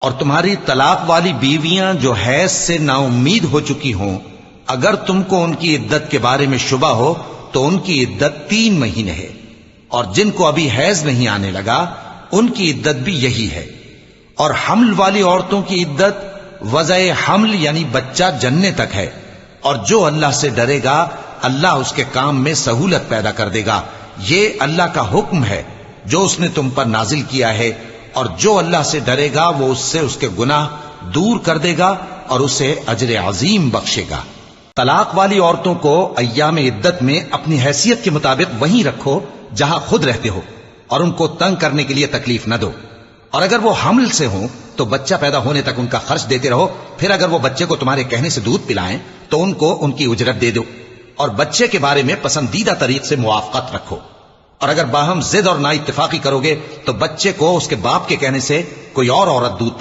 اور تمہاری طلاق والی بیویاں جو حیض سے نا امید ہو چکی ہوں، اگر تم کو ان کی عدت کے بارے میں شبہ ہو تو ان کی عدت 3 مہینے ہے، اور جن کو ابھی حیض نہیں آنے لگا ان کی عدت بھی یہی ہے۔ اور حمل والی عورتوں کی عدت وضع حمل یعنی بچہ جننے تک ہے، اور جو اللہ سے ڈرے گا اللہ اس کے کام میں سہولت پیدا کر دے گا۔ یہ اللہ کا حکم ہے جو اس نے تم پر نازل کیا ہے، اور جو اللہ سے ڈرے گا وہ اس سے اس کے گناہ دور کر دے گا اور اسے اجر عظیم بخشے گا۔ طلاق والی عورتوں کو ایام عدت میں اپنی حیثیت کے مطابق وہیں رکھو جہاں خود رہتے ہو، اور ان کو تنگ کرنے کے لیے تکلیف نہ دو۔ اور اگر وہ حمل سے ہوں تو بچہ پیدا ہونے تک ان کا خرچ دیتے رہو، پھر اگر وہ بچے کو تمہارے کہنے سے دودھ پلائیں تو ان کو ان کی اجرت دے دو، اور بچے کے بارے میں پسندیدہ طریق سے موافقت رکھو۔ اور اگر باہم ضد اور نا اتفاقی کرو گے تو بچے کو اس کے باپ کے کہنے سے کوئی اور عورت دودھ پلائے